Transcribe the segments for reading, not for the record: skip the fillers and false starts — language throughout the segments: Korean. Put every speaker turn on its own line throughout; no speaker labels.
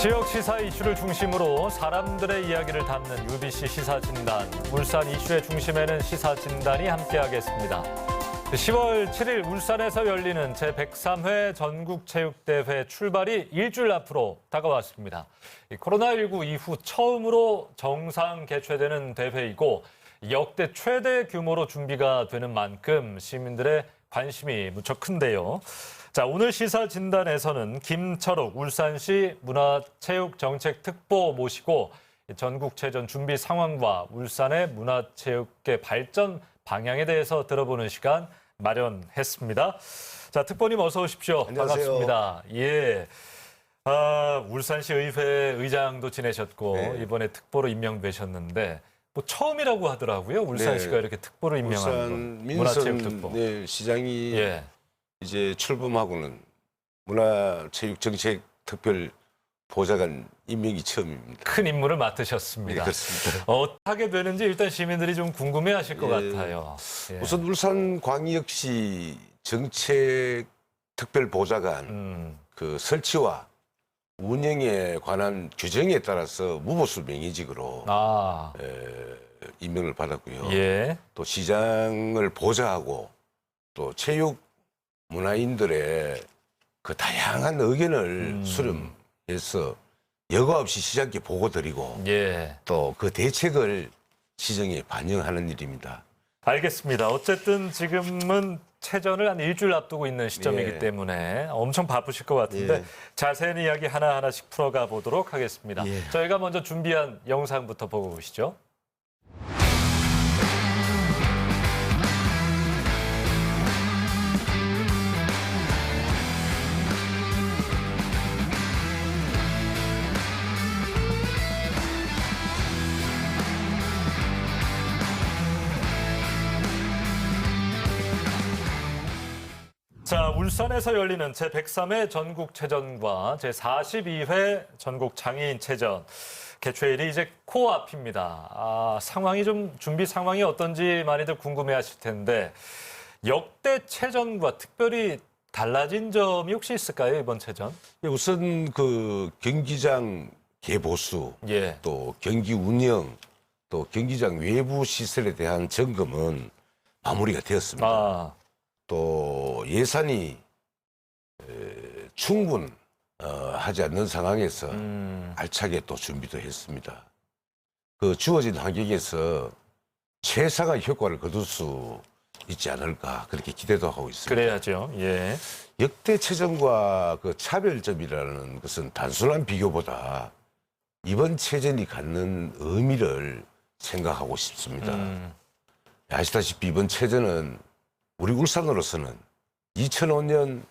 지역 시사 이슈를 중심으로 사람들의 이야기를 담는 UBC 시사진단. 울산 이슈의 중심에는 시사진단이 함께하겠습니다. 10월 7일 울산에서 열리는 제103회 전국체육대회 출발이 일주일 앞으로 다가왔습니다. 코로나19 이후 처음으로 정상 개최되는 대회이고 역대 최대 규모로 준비가 되는 만큼 시민들의 관심이 무척 큰데요. 자, 오늘 시사진단에서는 김철욱 울산시 문화체육정책특보 모시고 전국체전 준비 상황과 울산의 문화체육계 발전 방향에 대해서 들어보는 시간 마련했습니다. 자, 특보님 어서 오십시오.
안녕하세요.
반갑습니다. 예. 울산시 의회 의장도 지내셨고
네.
이번에 특보로 임명되셨는데 뭐 처음이라고 하더라고요. 울산시가
네.
이렇게 특보로 임명한 건.
울산
문화체육특보.
민선 시장이
예.
이제 출범하고는 문화체육정책특별보좌관 임명이 처음입니다.
큰 임무를 맡으셨습니다.
네, 그렇습니다.
어떻게 되는지 일단 시민들이 좀 궁금해하실 것
예.
같아요. 예.
우선 울산광역시 정책특별보좌관 그 설치와 운영에 관한 규정에 따라서 무보수 명의직으로
아,
임명을 받았고요.
예.
또 시장을 보좌하고 또 체육 문화인들의 그 다양한 의견을 수렴해서 여과 없이 시장께 보고드리고
예.
또 그 대책을 시정에 반영하는 일입니다.
알겠습니다. 어쨌든 지금은 체전을 한 일주일 앞두고 있는 시점이기
예.
때문에 엄청 바쁘실 것 같은데
예.
자세한 이야기 하나하나씩 풀어가 보도록 하겠습니다.
예.
저희가 먼저 준비한 영상부터 보고 오시죠. 자, 울산에서 열리는 제103회 전국체전과 제42회 전국장애인체전. 개최일이 이제 코앞입니다. 상황이 좀 준비 상황이 어떤지 많이들 궁금해하실 텐데 역대 체전과 특별히 달라진 점이 혹시 있을까요, 이번 체전?
우선 그 경기장 개보수,
예.
또 경기 운영, 또 경기장 외부 시설에 대한 점검은 마무리가 되었습니다.
아,
또 예산이 충분하지 않는 상황에서 알차게 또 준비도 했습니다. 그 주어진 환경에서 최상의 효과를 거둘 수 있지 않을까 그렇게 기대도 하고 있습니다.
그래야죠. 예.
역대 체전과 그 차별점이라는 것은 단순한 비교보다 이번 체전이 갖는 의미를 생각하고 싶습니다. 아시다시피 이번 체전은 우리 울산으로서는 2005년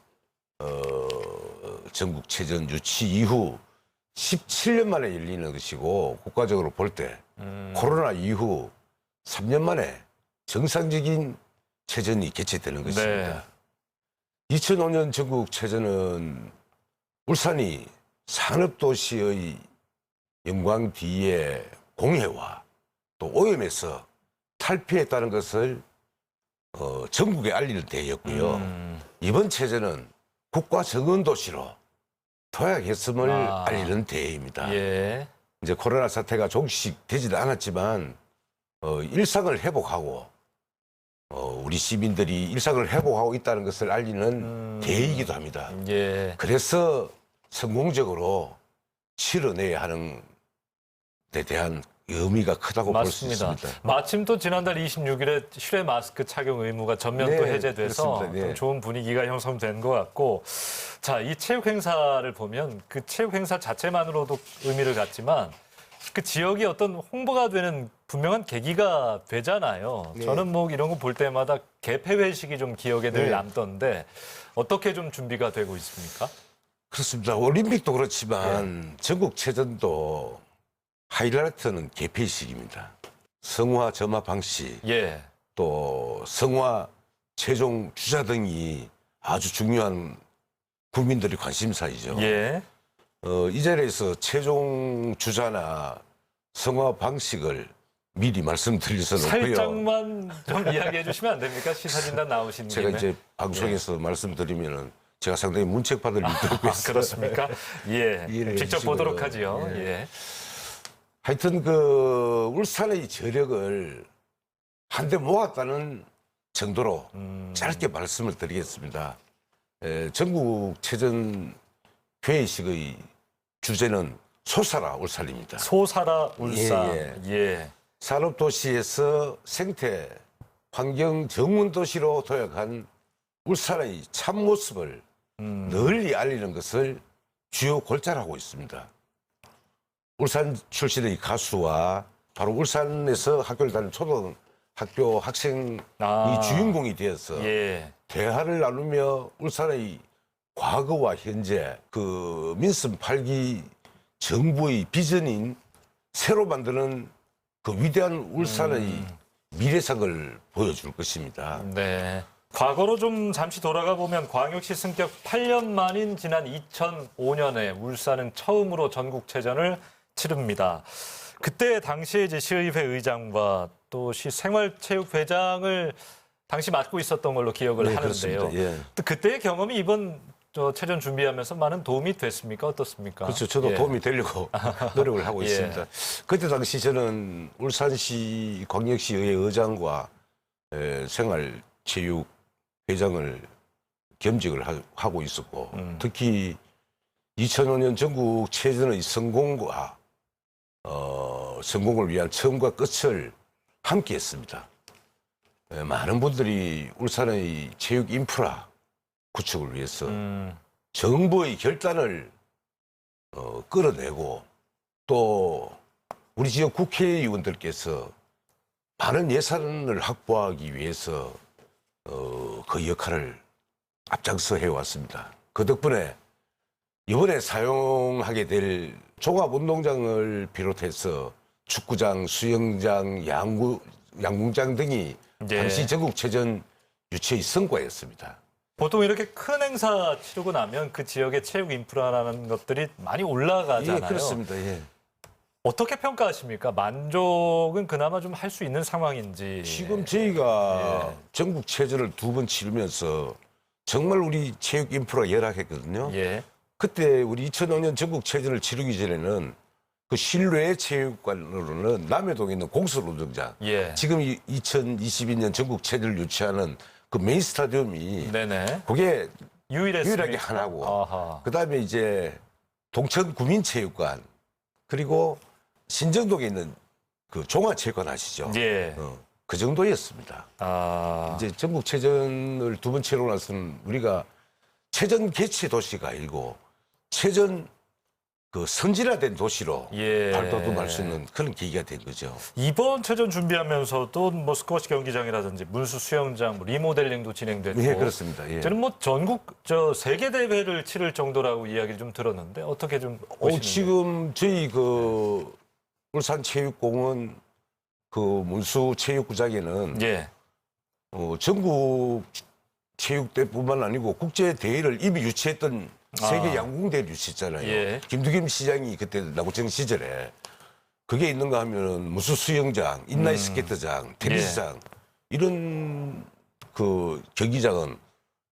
전국체전 유치 이후 17년 만에 열리는 것이고 국가적으로 볼 때 코로나 이후 3년 만에 정상적인 체전이 개최되는 것입니다. 2005년 전국체전은 울산이 산업도시의 영광 뒤에 공해와 또 오염에서 탈피했다는 것을 전국에 알리는 대회였고요. 이번 체제는 국가 정원도시로 도약했음을 알리는 대회입니다.
예.
이제 코로나 사태가 종식되지는 않았지만 일상을 회복하고 우리 시민들이 일상을 회복하고 있다는 것을 알리는 대회이기도 합니다.
예.
그래서 성공적으로 치러내야 하는 데 대한 의미가 크다고 볼 수
맞습니다.
있습니다.
마침 또 지난달 26일에 실외 마스크 착용 의무가 전면 또
네,
해제돼서
그렇습니다. 네.
좀 좋은 분위기가 형성된 것 같고, 자, 이 체육 행사를 보면 그 체육 행사 자체만으로도 의미를 갖지만 그 지역이 어떤 홍보가 되는 분명한 계기가 되잖아요.
네.
저는 뭐 이런 거 볼 때마다 개폐 회식이 좀 기억에 늘
네.
남던데 어떻게 좀 준비가 되고 있습니까?
그렇습니다. 올림픽도 그렇지만 전국체전도 하이라이트는 개폐식입니다. 성화 점화 방식,
예.
또 성화 최종 주자 등이 아주 중요한 국민들의 관심사이죠.
예.
이 자리에서 최종 주자나 성화 방식을 미리 말씀드릴 수는 없고요.
살짝만 좀 이야기해 주시면 안 됩니까? 시사진단 나오신
제가
김에.
이제 방송에서 말씀드리면은 제가 상당히 문책받을 일도 있고 있어요.
그렇습니까? 예.
이해를
직접
해주시고요.
보도록 하죠.
예.
예.
하여튼 그 울산의 저력을 한데 모았다는 정도로 짧게 말씀을 드리겠습니다. 전국체전 회의식의 주제는 솟아라 울산입니다.
소사라 울산.
예,
예.
산업도시에서 생태, 환경 전문 도시로 도약한 울산의 참모습을 널리 알리는 것을 주요 골자로 하고 있습니다. 울산 출신의 가수와 바로 울산에서 학교를 다니는 초등학교 학생이 주인공이 되어서
예.
대화를 나누며 울산의 과거와 현재 그 민선 8기 정부의 비전인 새로 만드는 그 위대한 울산의 미래상을 보여줄 것입니다.
네. 과거로 좀 잠시 돌아가 보면 광역시 승격 8년 만인 지난 2005년에 울산은 처음으로 전국체전을 치릅니다. 그때 당시에 이제 시의회 의장과 또 시 생활체육회장을 당시 맡고 있었던 걸로 기억을
네,
하는데요.
그렇습니다. 예.
또 그때의 경험이 이번 체전 준비하면서 많은 도움이 됐습니까? 어떻습니까?
그렇죠. 저도
예.
도움이 되려고 노력을 하고
예.
있습니다. 그때 당시 저는 울산시 광역시의회 의장과 생활체육회장을 겸직을 하고 있었고 특히 2005년 전국체전의 성공과 성공을 위한 처음과 끝을 함께 했습니다. 많은 분들이 울산의 체육 인프라 구축을 위해서 정부의 결단을 끌어내고 또 우리 지역 국회의원들께서 많은 예산을 확보하기 위해서 그 역할을 앞장서 해왔습니다. 그 덕분에 이번에 사용하게 될 종합운동장을 비롯해서 축구장, 수영장, 양궁장 등이
예.
당시 전국체전 유치의 성과였습니다.
보통 이렇게 큰 행사 치르고 나면 그 지역의 체육 인프라라는 것들이 많이 올라가잖아요.
예, 그렇습니다. 예.
어떻게 평가하십니까? 만족은 그나마 좀 할 수 있는 상황인지.
지금 저희가
예.
전국체전을 2번 치르면서 정말 우리 체육 인프라가 열악했거든요.
예.
그때 우리 2005년 전국체전을 치르기 전에는 그 실외 체육관으로는 남해동에 있는 공설운동장,
예.
지금 2022년 전국체전을 유치하는 그 메인 스타디움이
네네.
그게
유일했습니까?
유일하게 하나고
아하.
그다음에 이제 동천구민체육관 그리고 신정동에 있는 그 종합체육관 아시죠?
예.
그 정도였습니다.
아.
이제 전국체전을 2번 치르고 나서는 우리가 체전 개최 도시가 아니고 체전 그 선진화된 도시로
예.
발돋움할 수 있는 그런 계기가 된 거죠.
이번 체전 준비하면서도 뭐 스쿼시 경기장이라든지 문수 수영장, 뭐 리모델링도 진행됐고.
예, 그렇습니다. 예.
저는 뭐 전국 세계 대회를 치를 정도라고 이야기를 좀 들었는데 어떻게 좀 보시는지.
지금 저희 그 울산체육공원 그 문수 체육구장에는
예.
전국 체육대뿐만 아니고 국제 대회를 이미 유치했던 세계 양궁대회를 유치했잖아요.
예.
김두겸 시장이 그때 나고청 시절에 그게 있는가 하면은 무슨 수영장, 인라인 스케이트장, 테니스장 이런 그 경기장은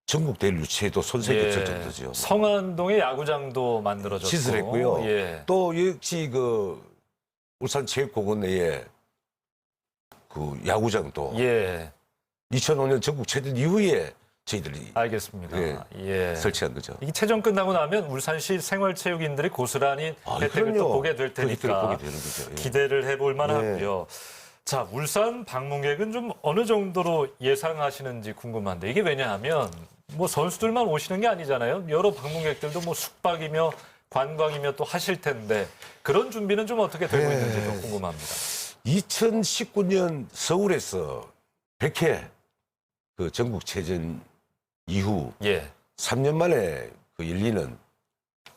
전국 대회를 유치해도 손색이 없을 정도죠.
성안동에 야구장도 만들어졌고.
시설했고요.
예.
또 역시 그 울산체육공원 내에 그 야구장도
예.
2005년 전국체전 이후에 저희들이
알겠습니다.
예.
예.
설치한 거죠.
이 체전 끝나고 나면 울산시 생활체육인들이 고스란히 혜택을 또
그럼요.
보게 될
그 혜택을
테니까
보게 되는 거죠. 예.
기대를 해볼 만하고요. 자, 울산 방문객은 좀 어느 정도로 예상하시는지 궁금한데 이게 왜냐하면 뭐 선수들만 오시는 게 아니잖아요. 여러 방문객들도 뭐 숙박이며 관광이며 또 하실 텐데 그런 준비는 좀 어떻게 되고 있는지 좀 궁금합니다.
2019년 서울에서 100회 그 전국체전 이후
예.
3년 만에 그 열리는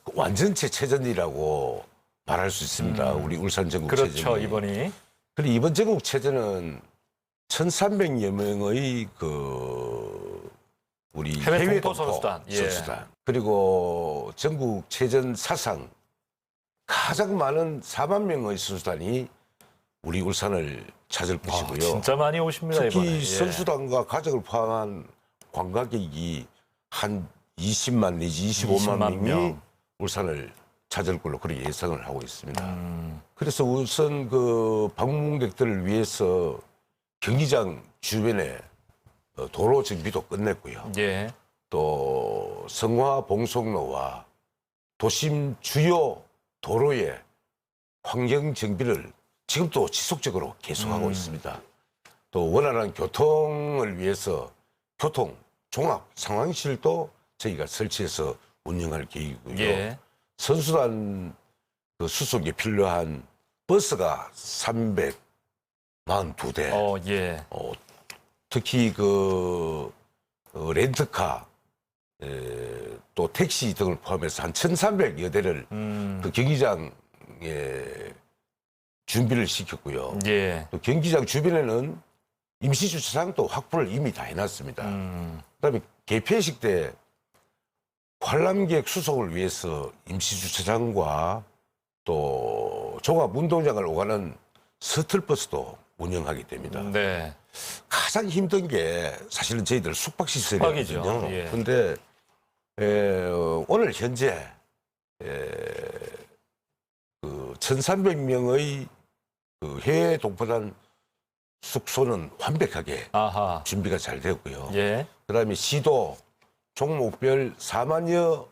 그 완전체 체전이라고 말할 수 있습니다. 우리 울산 전국체전이.
그렇죠, 이번이.
그리고 이번 전국체전은 1,300여 명의 그 우리
해외
해외
동포
동포
선수단. 예.
선수단. 그리고 전국체전 사상 가장 많은 4만 명의 선수단이 우리 울산을 찾을 것이고요.
진짜 많이 오십니다,
특히
이번에. 예.
선수단과 가족을 포함한 관광객이 한 20만 내지 25만
20만
명이
명.
울산을 찾을 걸로 그렇게 예상을 하고 있습니다. 그래서 우선 그 방문객들을 위해서 경기장 주변에 도로 정비도 끝냈고요.
예.
또 성화 봉송로와 도심 주요 도로의 환경 정비를 지금도 지속적으로 계속하고 있습니다. 또 원활한 교통을 위해서 교통 종합 상황실도 저희가 설치해서 운영할 계획이고요.
예.
선수단 그 수속에 필요한 버스가 342대.
예.
특히 그 렌트카, 또 택시 등을 포함해서 한 1,300여 대를 그 경기장에 준비를 시켰고요.
예.
또 경기장 주변에는 임시 주차장도 확보를 이미 다 해놨습니다. 그다음에 개폐식 때 관람객 수속을 위해서 임시 주차장과 또 종합 운동장을 오가는 셔틀버스도 운영하게 됩니다.
네.
가장 힘든 게 사실은 저희들 숙박시설이거든요.
숙박이죠. 예.
그런데 오늘 현재 그 1,300명의 그 해외 동포단 숙소는 완벽하게
아하.
준비가 잘 되었고요.
예.
그다음에 시도 종목별 4만여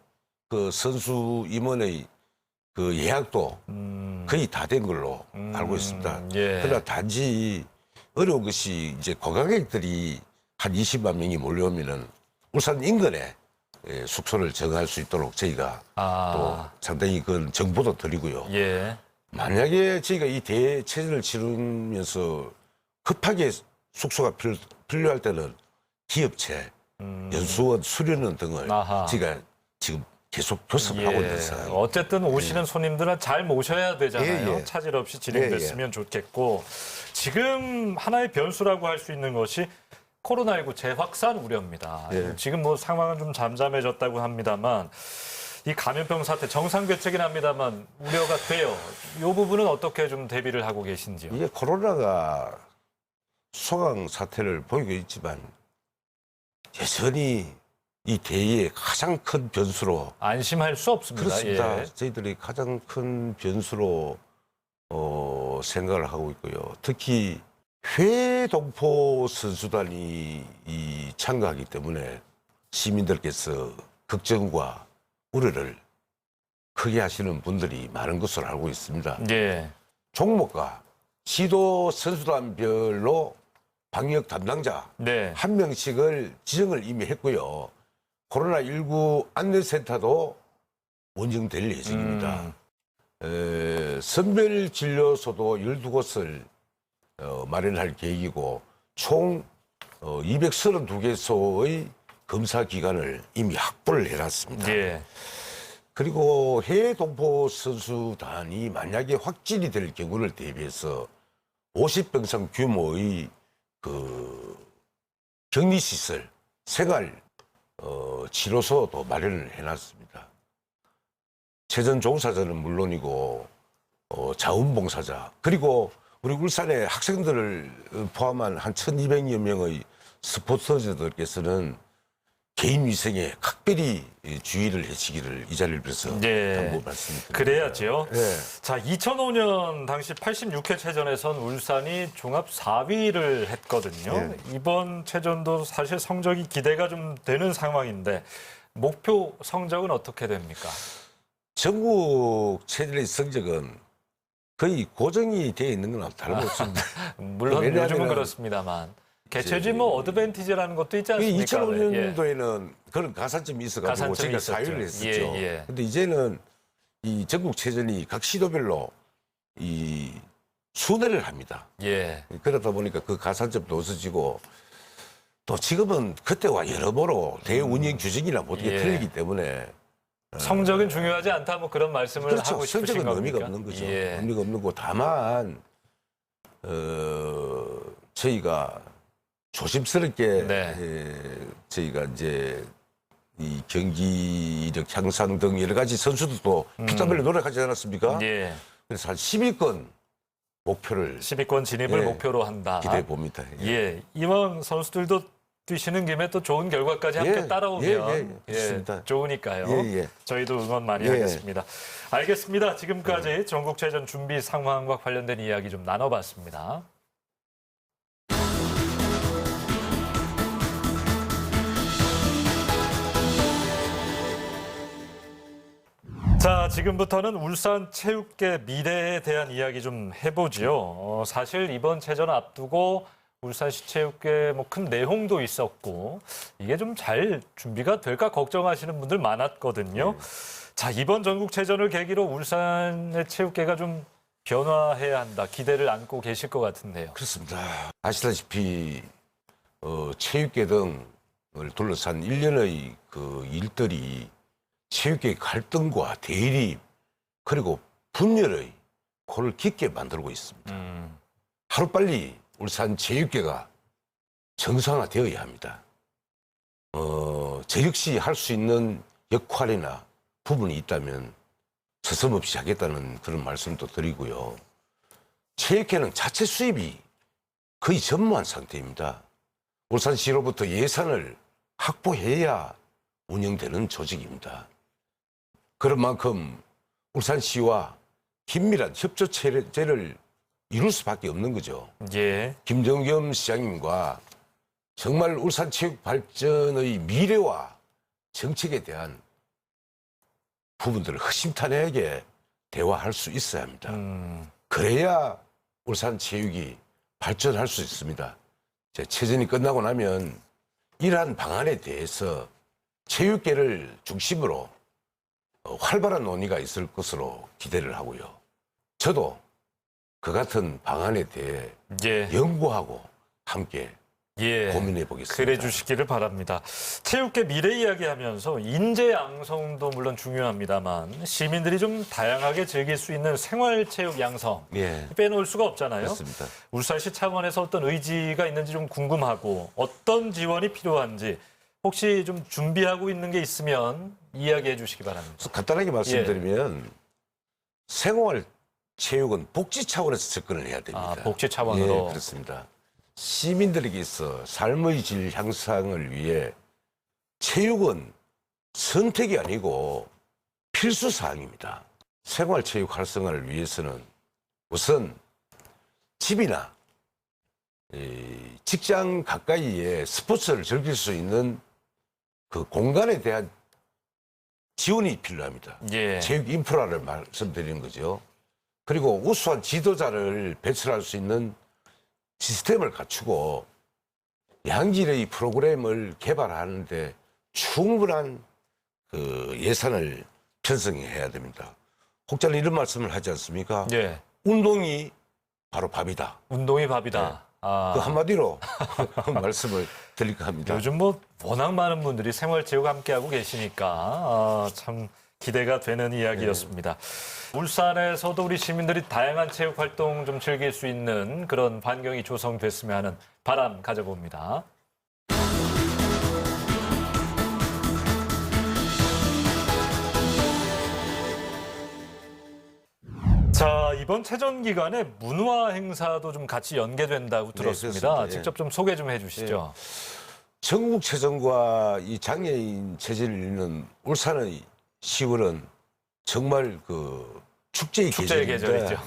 그 선수 임원의 그 예약도 거의 다 된 걸로 알고 있습니다.
예.
그러나 단지 어려운 것이 이제 관광객들이 한 20만 명이 몰려오면은 울산 인근에 숙소를 정할 수 있도록 저희가 또 상당히 그 정보도 드리고요.
예.
만약에 저희가 이 대체전을 치르면서 급하게 숙소가 필요할 때는 기업체, 연수원, 수련원 등을
아하.
저희가 지금 계속 교섭하고 있는 상황입니다.
어쨌든 오시는 손님들은 잘 모셔야 되잖아요.
예, 예.
차질 없이 진행됐으면 좋겠고 지금 하나의 변수라고 할 수 있는 것이 코로나19 재확산 우려입니다.
예.
지금 뭐 상황은 좀 잠잠해졌다고 합니다만 이 감염병 사태 정상궤적이긴 합니다만 우려가 돼요. 이 부분은 어떻게 좀 대비를 하고 계신지요?
이게 코로나가 소강 사태를 보이고 있지만 여전히 이 대의의 가장 큰 변수로
안심할 수 없습니다.
그렇습니다.
예.
저희들이 가장 큰 변수로 생각을 하고 있고요. 특히 회동포 선수단이 참가하기 때문에 시민들께서 걱정과 우려를 크게 하시는 분들이 많은 것으로 알고 있습니다.
예.
종목과 시도 선수단별로 방역 담당자
네.
한 명씩을 지정을 이미 했고요. 코로나19 안내센터도 운영될 예정입니다. 선별진료소도 12곳을 마련할 계획이고 총 232개소의 검사 기간을 이미 확보를 해놨습니다.
예.
그리고 해외 동포 선수단이 만약에 확진이 될 경우를 대비해서 50병상 규모의 그 격리시설, 생활 치료소도 마련을 해놨습니다. 체전 종사자는 물론이고 자원봉사자 그리고 우리 울산의 학생들을 포함한 한 1,200여 명의 스포츠들께서는 개인 위생에 각별히 주의를 해주시기를 이 자리를 빌어서 당부 말씀드립니다.
그래야죠.
네.
자, 2005년 당시 86회 체전에선 울산이 종합 4위를 했거든요.
네.
이번 체전도 사실 성적이 기대가 좀 되는 상황인데 목표 성적은 어떻게 됩니까?
전국 체전의 성적은 거의 고정이 되어 있는 건 다름없습니다.
물론
왜냐하면은
요즘은 그렇습니다만 개최지 뭐 어드밴티지라는 것도 있지 않습니까?
2005년도에는 그런 가산점이 있어가지고
가산점이
저희가
있었죠.
4위를 했었죠.
예.
근데 이제는 이 전국체전이 각 시도별로 이 순회를 합니다.
예.
그러다 보니까 그 가산점도 없어지고 또 지금은 그때와 여러모로 대운영 규정이나 모든 게
예.
틀리기 때문에
성적은 중요하지 않다 뭐 그런 말씀을
그렇죠.
하고 싶으신
성적은
겁니까?
의미가 없는 거죠.
예.
의미가 없는 거 다만 저희가 조심스럽게
네.
저희가 이제 이 경기력 향상 등 여러 가지 선수들도 피땀흘려 노력하지 않았습니까?
예.
그래서 한 10위권 목표를
10위권 진입을
예.
목표로 한다.
기대해 봅니다.
예. 이번 선수들도 뛰시는 김에 또 좋은 결과까지 함께
예,
따라오면
좋습니다.
좋으니까요.
예.
저희도 응원 많이
예.
하겠습니다. 알겠습니다. 지금까지 전국체전 준비 상황과 관련된 이야기 좀 나눠봤습니다. 자, 지금부터는 울산 체육계 미래에 대한 이야기 좀 해보지요. 사실 이번 체전 앞두고 울산시 체육계 뭐 큰 내홍도 있었고 이게 좀 잘 준비가 될까 걱정하시는 분들 많았거든요. 자, 이번 전국체전을 계기로 울산의 체육계가 좀 변화해야 한다. 기대를 안고 계실 것 같은데요.
그렇습니다. 아시다시피 체육계 등을 둘러싼 일련의 그 일들이 체육계 갈등과 대립 그리고 분열의 골을 깊게 만들고 있습니다. 하루빨리 울산 체육계가 정상화되어야 합니다. 저 역시 할 수 있는 역할이나 부분이 있다면 서슴없이 하겠다는 그런 말씀도 드리고요. 체육회는 자체 수입이 거의 전무한 상태입니다. 울산시로부터 예산을 확보해야 운영되는 조직입니다. 그런 만큼 울산시와 긴밀한 협조 체제를 이룰 수밖에 없는 거죠.
예.
김정겸 시장님과 정말 울산 체육 발전의 미래와 정책에 대한 부분들을 허심탄회하게 대화할 수 있어야 합니다. 그래야 울산 체육이 발전할 수 있습니다. 체전이 끝나고 나면 이러한 방안에 대해서 체육계를 중심으로 활발한 논의가 있을 것으로 기대를 하고요. 저도 그 같은 방안에 대해 연구하고 함께 고민해 보겠습니다.
그래 주시기를 바랍니다. 체육계 미래 이야기하면서 인재 양성도 물론 중요합니다만 시민들이 좀 다양하게 즐길 수 있는 생활체육 양성 빼놓을 수가 없잖아요.
그렇습니다.
울산시 차원에서 어떤 의지가 있는지 좀 궁금하고 어떤 지원이 필요한지 혹시 좀 준비하고 있는 게 있으면 이야기해 주시기 바랍니다.
간단하게 말씀드리면 생활체육은 복지 차원에서 접근을 해야 됩니다.
복지 차원으로.
그렇습니다. 시민들에게서 삶의 질 향상을 위해 체육은 선택이 아니고 필수 사항입니다. 생활체육 활성화를 위해서는 우선 집이나 직장 가까이에 스포츠를 즐길 수 있는 그 공간에 대한 지원이 필요합니다. 체육 인프라를 말씀드리는 거죠. 그리고 우수한 지도자를 배출할 수 있는 시스템을 갖추고 양질의 프로그램을 개발하는데 충분한 그 예산을 편성해야 됩니다. 혹자는 이런 말씀을 하지 않습니까? 운동이 바로 밥이다.
운동이 밥이다.
그 한마디로 말씀을 드릴까 합니다.
요즘 뭐 워낙 많은 분들이 생활체육 함께하고 계시니까 참 기대가 되는 이야기였습니다. 울산에서도 우리 시민들이 다양한 체육 활동 좀 즐길 수 있는 그런 환경이 조성됐으면 하는 바람 가져봅니다. 자, 이번 체전 기간에 문화 행사도 좀 같이 연계된다고 들었습니다.
그렇습니다.
직접 좀 소개 좀 해주시죠.
전국체전과 이 장애인 체제를 이루는 울산의 10월은 정말 그 축제의 계절이죠.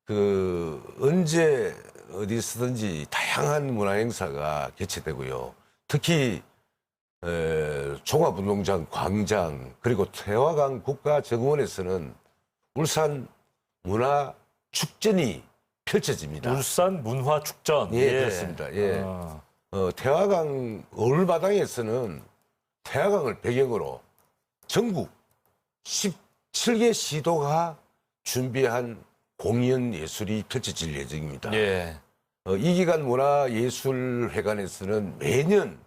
그 언제 어디서든지 다양한 문화 행사가 개최되고요. 특히 종합운동장 광장 그리고 태화강 국가정원에서는 울산 문화 축전이 펼쳐집니다.
울산 문화 축전.
그렇습니다. 태화강 얼마당에서는 태화강을 배경으로 전국 17개 시도가 준비한 공연 예술이 펼쳐질 예정입니다. 이 기간 문화예술회관에서는 매년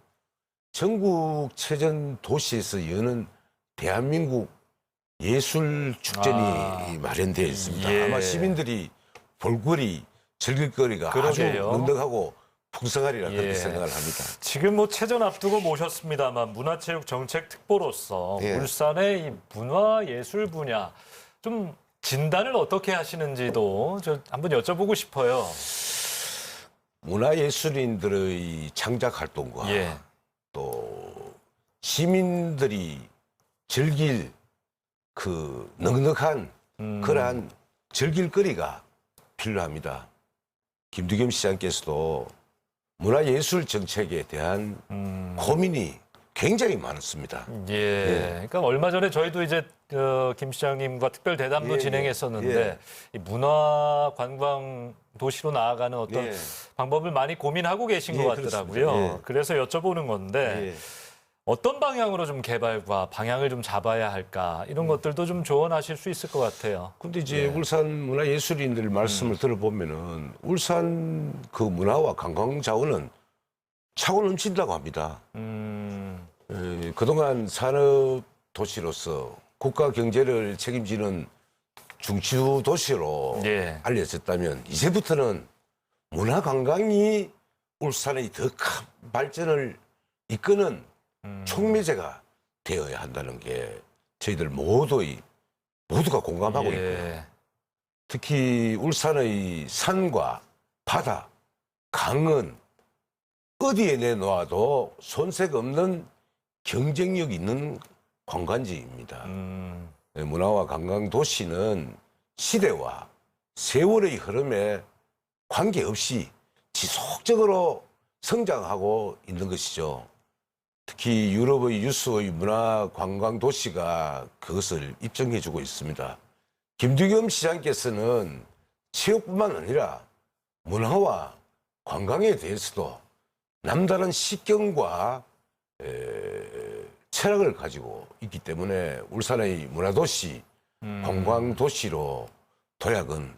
전국체전 도시에서 여는 대한민국 예술 축전이 마련되어 있습니다. 아마 시민들이 볼거리, 즐길거리가 아주 넉넉하고 풍성하리라 그렇게 생각을 합니다.
지금 뭐 체전 앞두고 모셨습니다만 문화체육 정책 특보로서 울산의 이 문화예술 분야 좀 진단을 어떻게 하시는지도 저 한번 여쭤보고 싶어요.
문화예술인들의 창작 활동과
예.
또 시민들이 즐길 그 넉넉한 그러한 즐길거리가 필요합니다. 김두겸 시장께서도 문화예술 정책에 대한 고민이 굉장히 많았습니다.
예. 그러니까 얼마 전에 저희도 이제 김 시장님과 특별 대담도
예,
진행했었는데
예.
이 문화 관광 도시로 나아가는 어떤
예.
방법을 많이 고민하고 계신
예,
것 같더라고요.
그렇습니다. 예.
그래서 여쭤보는 건데
예.
어떤 방향으로 좀 개발과 방향을 좀 잡아야 할까 이런 것들도 좀 조언하실 수 있을 것 같아요.
근데 이제 울산 문화예술인들 말씀을 들어보면은 울산 그 문화와 관광 자원은 차고 넘친다고 합니다. 그동안 산업 도시로서 국가 경제를 책임지는 중추 도시로
예.
알려졌다면 이제부터는 문화 관광이 울산의 더 큰 발전을 이끄는 촉매제가 되어야 한다는 게 저희들 모두가 공감하고 있고요.
예.
특히 울산의 산과 바다, 강은 어디에 내놓아도 손색 없는 경쟁력 있는 관광지입니다. 문화와 관광 도시는 시대와 세월의 흐름에 관계없이 지속적으로 성장하고 있는 것이죠. 특히 유럽의 유수의 문화 관광 도시가 그것을 입증해주고 있습니다. 김두겸 시장께서는 체육뿐만 아니라 문화와 관광에 대해서도 남다른 식견과 철학을 가지고 있기 때문에 울산의 문화도시, 관광도시로 도약은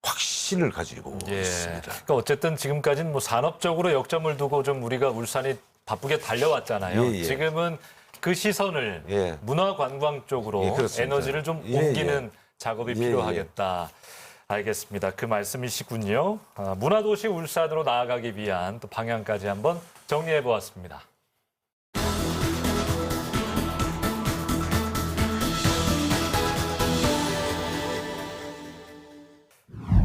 확신을 가지고
예.
있습니다.
그러니까 어쨌든 지금까지는 뭐 산업적으로 역점을 두고 좀 우리가 울산이 바쁘게 달려왔잖아요.
예, 예.
지금은 그 시선을
예.
문화 관광 쪽으로
예, 그렇습니다.
에너지를 좀
예,
옮기는 작업이
예,
필요하겠다. 알겠습니다. 그 말씀이시군요. 문화도시 울산으로 나아가기 위한 또 방향까지 한번 정리해 보았습니다.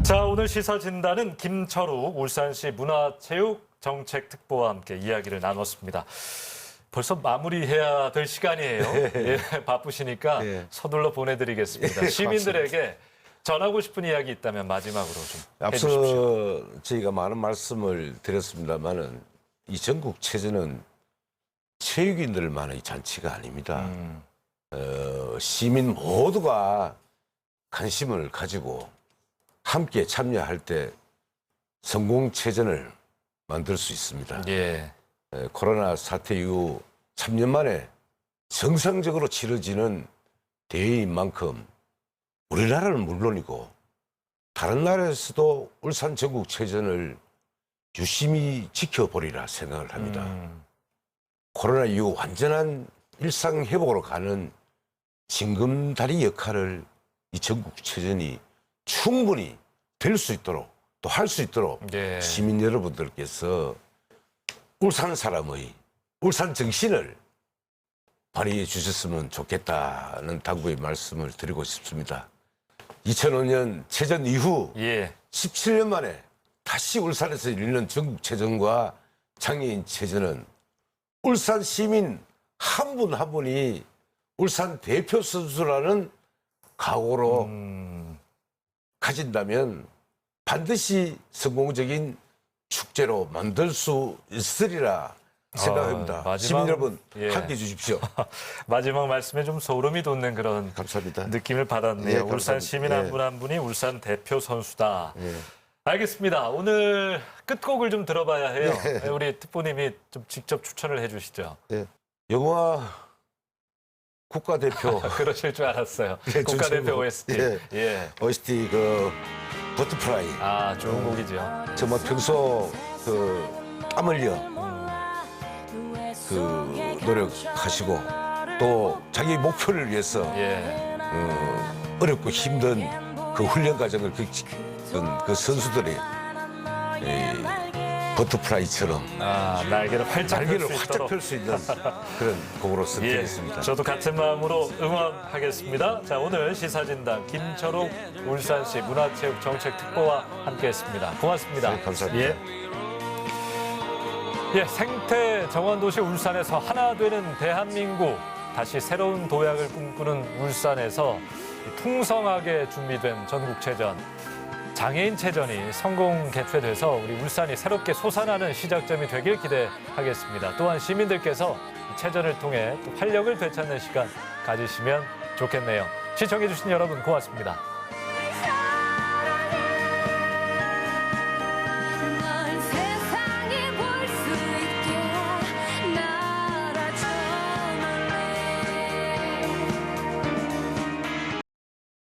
자, 오늘 시사진단은 김철욱 울산시 문화체육정책특보와 함께 이야기를 나눴습니다. 벌써 마무리해야 될 시간이에요. 예, 바쁘시니까
예.
서둘러 보내드리겠습니다.
예,
시민들에게 전하고 싶은 이야기 있다면 마지막으로 좀 해주십시오.
앞서 저희가 많은 말씀을 드렸습니다만은 이 전국 체제는 체육인들만의 잔치가 아닙니다. 시민 모두가 관심을 가지고 함께 참여할 때 성공체전을 만들 수 있습니다.
예.
코로나 사태 이후 3년 만에 정상적으로 치러지는 대회인 만큼 우리나라는 물론이고 다른 나라에서도 울산 전국체전을 유심히 지켜보리라 생각을 합니다. 코로나 이후 완전한 일상 회복으로 가는 징검다리 역할을 이 전국체전이 충분히 될 수 있도록 또 할 수 있도록
예.
시민 여러분들께서 울산 사람의 울산 정신을 발휘해 주셨으면 좋겠다는 당부의 말씀을 드리고 싶습니다. 2005년 체전 이후
예.
17년 만에 다시 울산에서 열리는 전국체전과 장애인 체전은 울산 시민 한 분 한 분이 울산 대표 선수라는 각오로 가진다면 반드시 성공적인 축제로 만들 수 있으리라 생각합니다.
마지막-
시민 여러분
예.
함께해 주십시오.
마지막 말씀에 좀 소름이 돋는 그런
감사합니다.
느낌을 받았네요.
예,
울산
감사합니다.
시민 한
예.
분 한 분이 울산 대표 선수다.
예.
알겠습니다. 오늘 끝곡을 좀 들어봐야 해요.
예.
우리 특보님이 좀 직접 추천을 해주시죠.
예. 영화 국가대표
그러실 줄 알았어요.
예,
국가대표
준성국.
OST.
예.
예.
OST 그 버터프라이
아, 좋은 곡이죠.
정말 평소 그 땀 흘려 그 노력하시고 또 자기 목표를 위해서
예.
어렵고 힘든 그 훈련 과정을 겪은 그 선수들이 이 버터프라이처럼
아, 날개를 활짝
날개를
펼수
활짝
있도록.
펼 수 있는 그런 곡으로
예,
선택했습니다.
저도 같은 마음으로 응원하겠습니다. 자, 오늘 시사진단 김철욱 울산시 문화체육정책특보와 함께했습니다. 고맙습니다.
네, 감사합니다.
예. 예, 생태 정원도시 울산에서 하나 되는 대한민국, 다시 새로운 도약을 꿈꾸는 울산에서 풍성하게 준비된 전국체전, 장애인체전이 성공 개최돼서 우리 울산이 새롭게 솟아나는 시작점이 되길 기대하겠습니다. 또한 시민들께서 이 체전을 통해 또 활력을 되찾는 시간 가지시면 좋겠네요. 시청해주신 여러분 고맙습니다.